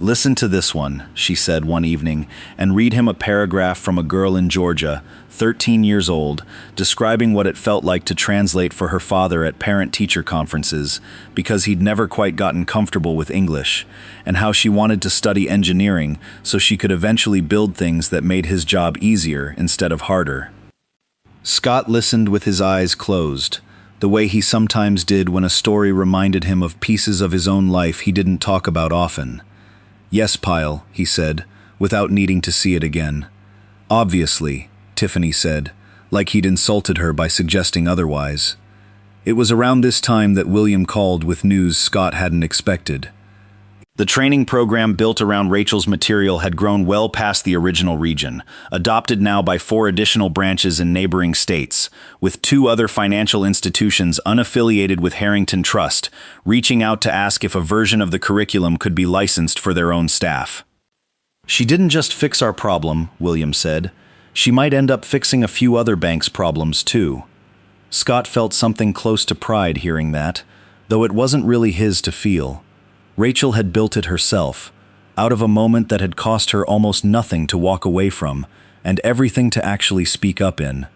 "Listen to this one," she said one evening, and read him a paragraph from a girl in Georgia, 13 years old, describing what it felt like to translate for her father at parent-teacher conferences because he'd never quite gotten comfortable with English, and how she wanted to study engineering so she could eventually build things that made his job easier instead of harder. Scott listened with his eyes closed, the way he sometimes did when a story reminded him of pieces of his own life he didn't talk about often. "Yes, Pyle," he said, without needing to see it again. "Obviously," Tiffany said, like he'd insulted her by suggesting otherwise. It was around this time that William called with news Scott hadn't expected. The training program built around Rachel's material had grown well past the original region, adopted now by 4 additional branches in neighboring states, with 2 other financial institutions unaffiliated with Harrington Trust, reaching out to ask if a version of the curriculum could be licensed for their own staff. "She didn't just fix our problem," William said. "She might end up fixing a few other banks' problems too." Scott felt something close to pride hearing that, though it wasn't really his to feel. Rachel had built it herself, out of a moment that had cost her almost nothing to walk away from, and everything to actually speak up in.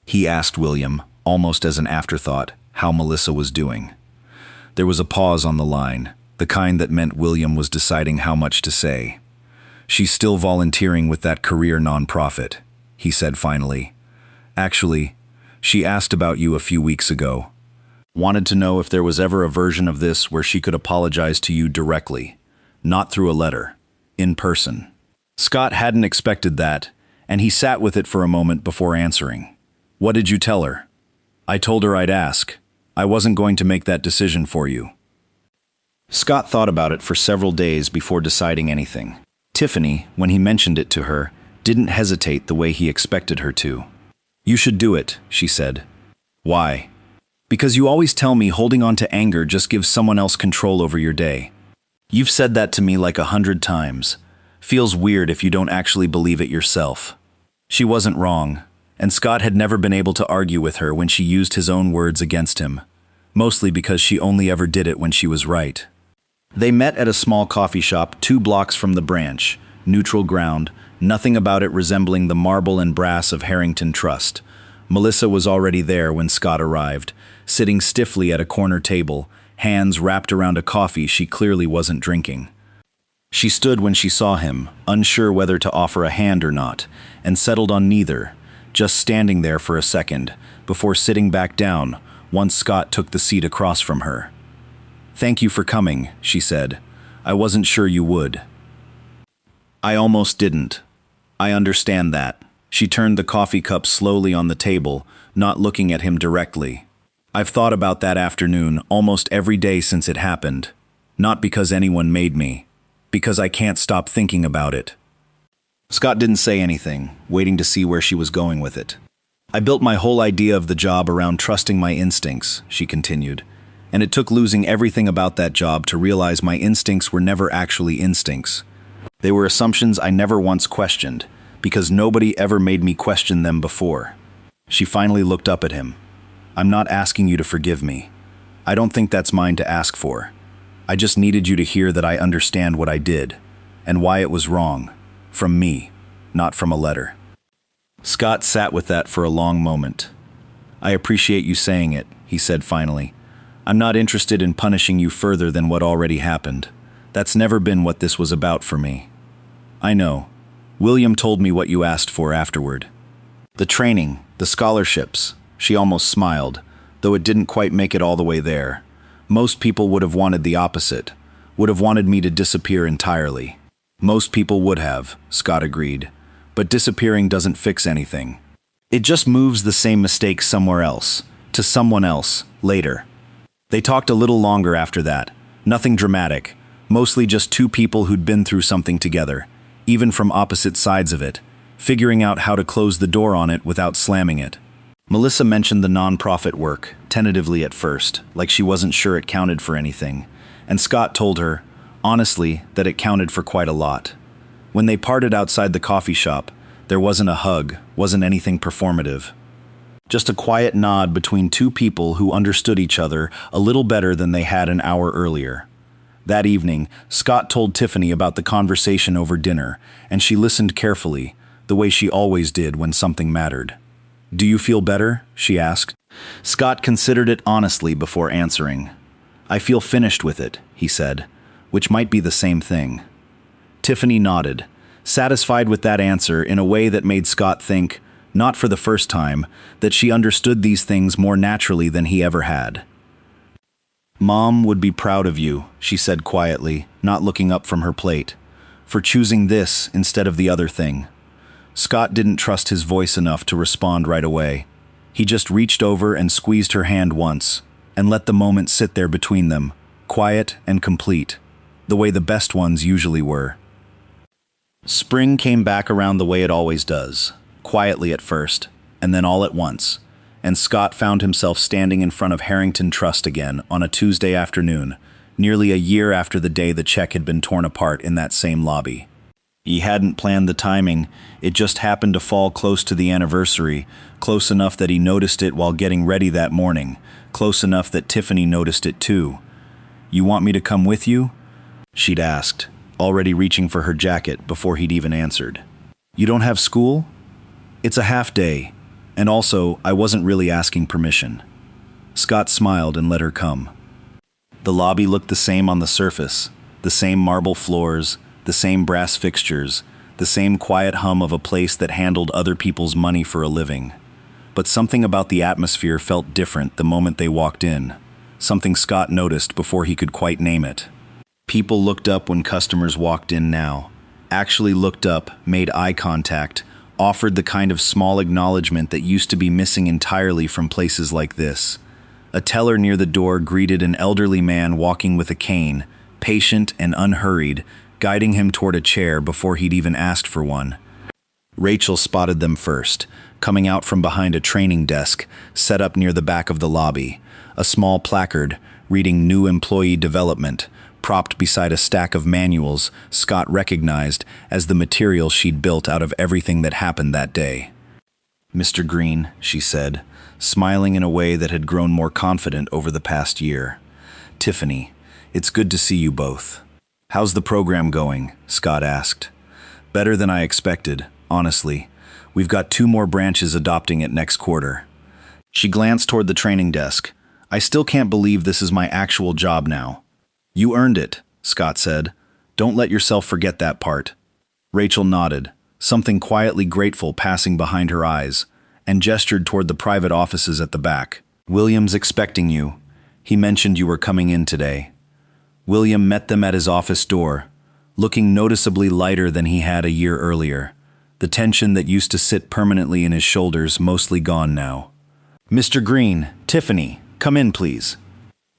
He asked William, almost as an afterthought, how Melissa was doing. There was a pause on the line, the kind that meant William was deciding how much to say. "She's still volunteering with that career nonprofit," he said finally. "Actually, she asked about you a few weeks ago. Wanted to know if there was ever a version of this where she could apologize to you directly, not through a letter, in person." Scott hadn't expected that, and he sat with it for a moment before answering. "What did you tell her?" "I told her I'd ask. I wasn't going to make that decision for you." Scott thought about it for several days before deciding anything. Tiffany, when he mentioned it to her, didn't hesitate the way he expected her to. "You should do it," she said. "Why?" "Because you always tell me holding on to anger just gives someone else control over your day. You've said that to me like 100 times. Feels weird if you don't actually believe it yourself." She wasn't wrong, and Scott had never been able to argue with her when she used his own words against him, mostly because she only ever did it when she was right. They met at a small coffee shop 2 blocks from the branch, neutral ground, nothing about it resembling the marble and brass of Harrington Trust. Melissa was already there when Scott arrived, sitting stiffly at a corner table, hands wrapped around a coffee she clearly wasn't drinking. She stood when she saw him, unsure whether to offer a hand or not, and settled on neither, just standing there for a second, before sitting back down once Scott took the seat across from her. "Thank you for coming," she said. "I wasn't sure you would." "I almost didn't. I understand that." She turned the coffee cup slowly on the table, not looking at him directly. "I've thought about that afternoon almost every day since it happened. Not because anyone made me. Because I can't stop thinking about it." Scott didn't say anything, waiting to see where she was going with it. "I built my whole idea of the job around trusting my instincts," she continued. "And it took losing everything about that job to realize my instincts were never actually instincts. They were assumptions I never once questioned, because nobody ever made me question them before." She finally looked up at him. "I'm not asking you to forgive me. I don't think that's mine to ask for. I just needed you to hear that I understand what I did, and why it was wrong. From me, not from a letter." Scott sat with that for a long moment. "I appreciate you saying it," he said finally. "I'm not interested in punishing you further than what already happened. That's never been what this was about for me. I know. William told me what you asked for afterward. The training, the scholarships." She almost smiled, though it didn't quite make it all the way there. "Most people would have wanted the opposite, would have wanted me to disappear entirely. Most people would have, Scott agreed. But disappearing doesn't fix anything. It just moves the same mistake somewhere else, to someone else, later. They talked a little longer after that. Nothing dramatic. Mostly just two people who'd been through something together, even from opposite sides of it, figuring out how to close the door on it without slamming it. Melissa mentioned the non-profit work, tentatively at first, like she wasn't sure it counted for anything, and Scott told her, honestly, that it counted for quite a lot. When they parted outside the coffee shop, there wasn't a hug, wasn't anything performative. Just a quiet nod between two people who understood each other a little better than they had an hour earlier. That evening, Scott told Tiffany about the conversation over dinner, and she listened carefully, the way she always did when something mattered. "Do you feel better?" she asked. Scott considered it honestly before answering. "I feel finished with it," he said, which might be the same thing. Tiffany nodded, satisfied with that answer in a way that made Scott think, not for the first time, that she understood these things more naturally than he ever had. "Mom would be proud of you," she said quietly, not looking up from her plate, "for choosing this instead of the other thing." Scott didn't trust his voice enough to respond right away. He just reached over and squeezed her hand once, and let the moment sit there between them, quiet and complete, the way the best ones usually were. Spring came back around the way it always does, quietly at first, and then all at once, and Scott found himself standing in front of Harrington Trust again on a Tuesday afternoon, nearly a year after the day the check had been torn apart in that same lobby. He hadn't planned the timing, it just happened to fall close to the anniversary, close enough that he noticed it while getting ready that morning, close enough that Tiffany noticed it too. "You want me to come with you?" she'd asked, already reaching for her jacket before he'd even answered. "You don't have school?" "It's a half day, and also, I wasn't really asking permission." Scott smiled and let her come. The lobby looked the same on the surface, the same marble floors, the same brass fixtures, the same quiet hum of a place that handled other people's money for a living. But something about the atmosphere felt different the moment they walked in, something Scott noticed before he could quite name it. People looked up when customers walked in now, actually looked up, made eye contact, offered the kind of small acknowledgement that used to be missing entirely from places like this. A teller near the door greeted an elderly man walking with a cane, patient and unhurried, guiding him toward a chair before he'd even asked for one. Rachel spotted them first, coming out from behind a training desk set up near the back of the lobby, a small placard reading "New Employee Development," propped beside a stack of manuals Scott recognized as the material she'd built out of everything that happened that day. "Mr. Green," she said, smiling in a way that had grown more confident over the past year. "Tiffany, it's good to see you both." "How's the program going?" Scott asked. "Better than I expected, honestly. We've got 2 more branches adopting it next quarter." She glanced toward the training desk. "I still can't believe this is my actual job now." "You earned it," Scott said. "Don't let yourself forget that part." Rachel nodded, something quietly grateful passing behind her eyes, and gestured toward the private offices at the back. "William's expecting you. He mentioned you were coming in today." William met them at his office door, looking noticeably lighter than he had a year earlier, the tension that used to sit permanently in his shoulders mostly gone now. "Mr. Green, Tiffany, come in please."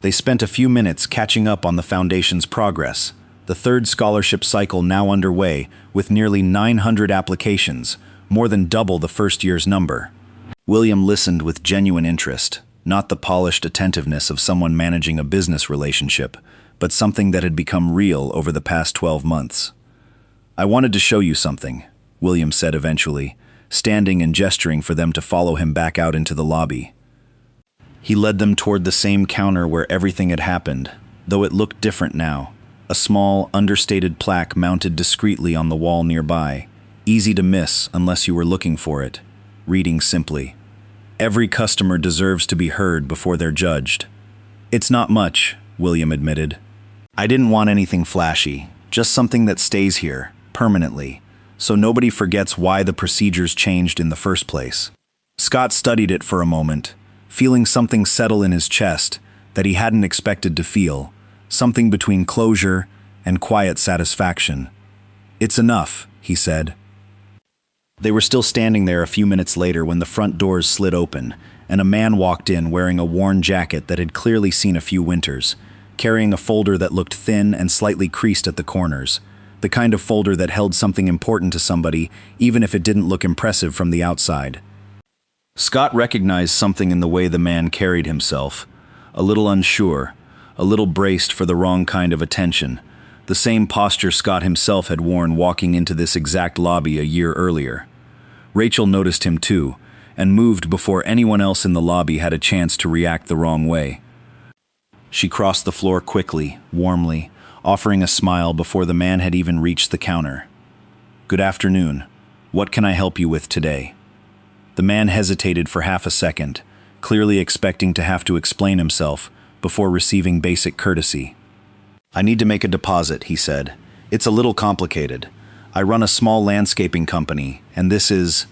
They spent a few minutes catching up on the Foundation's progress, the 3rd scholarship cycle now underway with nearly 900 applications, more than double the first year's number. William listened with genuine interest, not the polished attentiveness of someone managing a business relationship, but something that had become real over the past 12 months. "I wanted to show you something," William said eventually, standing and gesturing for them to follow him back out into the lobby. He led them toward the same counter where everything had happened, though it looked different now. A small, understated plaque mounted discreetly on the wall nearby, easy to miss unless you were looking for it, reading simply, "Every customer deserves to be heard before they're judged." "It's not much," William admitted. "I didn't want anything flashy, just something that stays here, permanently, so nobody forgets why the procedures changed in the first place." Scott studied it for a moment, feeling something settle in his chest that he hadn't expected to feel, something between closure and quiet satisfaction. "It's enough," he said. They were still standing there a few minutes later when the front doors slid open, and a man walked in wearing a worn jacket that had clearly seen a few winters, carrying a folder that looked thin and slightly creased at the corners, the kind of folder that held something important to somebody, even if it didn't look impressive from the outside. Scott recognized something in the way the man carried himself, a little unsure, a little braced for the wrong kind of attention, the same posture Scott himself had worn walking into this exact lobby a year earlier. Rachel noticed him too, and moved before anyone else in the lobby had a chance to react the wrong way. She crossed the floor quickly, warmly, offering a smile before the man had even reached the counter. "Good afternoon. What can I help you with today?" The man hesitated for half a second, clearly expecting to have to explain himself before receiving basic courtesy. "I need to make a deposit," he said. "It's a little complicated. I run a small landscaping company, and this is—"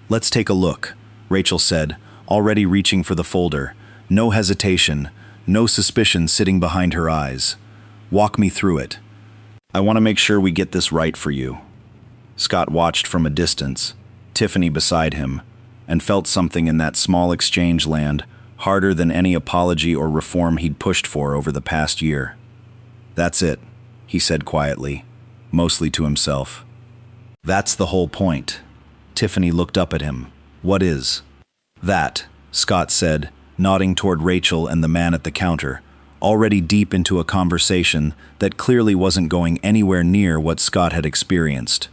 "Let's take a look," Rachel said, already reaching for the folder, no hesitation, no suspicion sitting behind her eyes. "Walk me through it. I want to make sure we get this right for you." Scott watched from a distance, Tiffany beside him, and felt something in that small exchange land harder than any apology or reform he'd pushed for over the past year. "That's it," he said quietly, mostly to himself. "That's the whole point." Tiffany looked up at him. "What is?" "That," Scott said, nodding toward Rachel and the man at the counter, already deep into a conversation that clearly wasn't going anywhere near what Scott had experienced.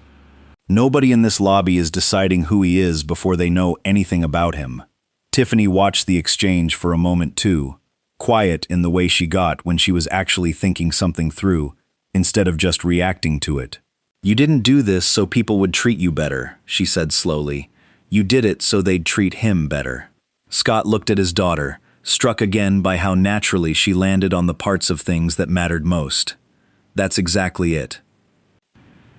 Nobody in this lobby is deciding who he is before they know anything about him. Tiffany watched the exchange for a moment too, quiet in the way she got when she was actually thinking something through, instead of just reacting to it. "You didn't do this so people would treat you better," she said slowly. "You did it so they'd treat him better." Scott looked at his daughter, struck again by how naturally she landed on the parts of things that mattered most. That's exactly it.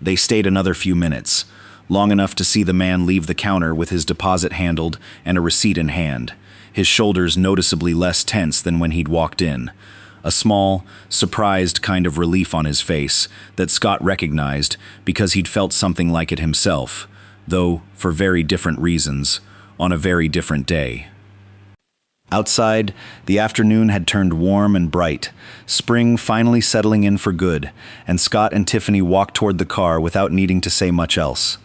They stayed another few minutes, long enough to see the man leave the counter with his deposit handled and a receipt in hand, his shoulders noticeably less tense than when he'd walked in. A small, surprised kind of relief on his face that Scott recognized because he'd felt something like it himself, though for very different reasons, on a very different day. Outside, the afternoon had turned warm and bright, spring finally settling in for good, and Scott and Tiffany walked toward the car without needing to say much else.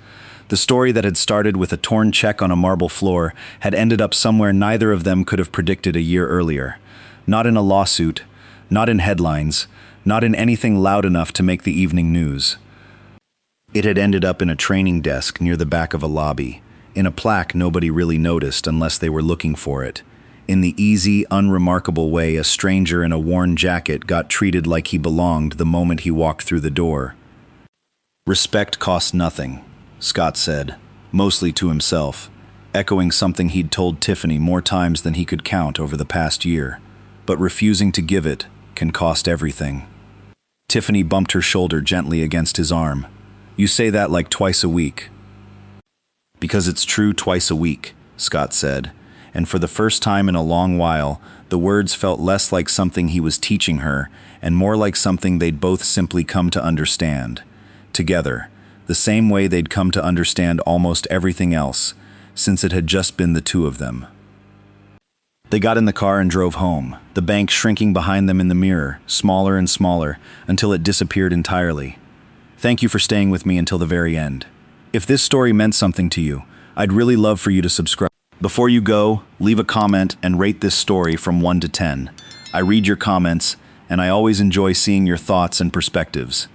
The story that had started with a torn check on a marble floor had ended up somewhere neither of them could have predicted a year earlier. Not in a lawsuit, not in headlines, not in anything loud enough to make the evening news. It had ended up in a training desk near the back of a lobby, in a plaque nobody really noticed unless they were looking for it. In the easy, unremarkable way a stranger in a worn jacket got treated like he belonged the moment he walked through the door. "Respect costs nothing," Scott said, mostly to himself, echoing something he'd told Tiffany more times than he could count over the past year. But refusing to give it can cost everything. Tiffany bumped her shoulder gently against his arm. "You say that like twice a week." "Because it's true twice a week," Scott said, and for the first time in a long while, the words felt less like something he was teaching her and more like something they'd both simply come to understand. Together, the same way they'd come to understand almost everything else, since it had just been the two of them. They got in the car and drove home, the bank shrinking behind them in the mirror, smaller and smaller, until it disappeared entirely. "Thank you for staying with me until the very end. If this story meant something to you, I'd really love for you to subscribe. Before you go, leave a comment and rate this story from 1 to 10. I read your comments, and I always enjoy seeing your thoughts and perspectives.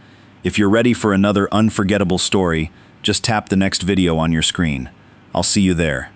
If you're ready for another unforgettable story, just tap the next video on your screen. I'll see you there.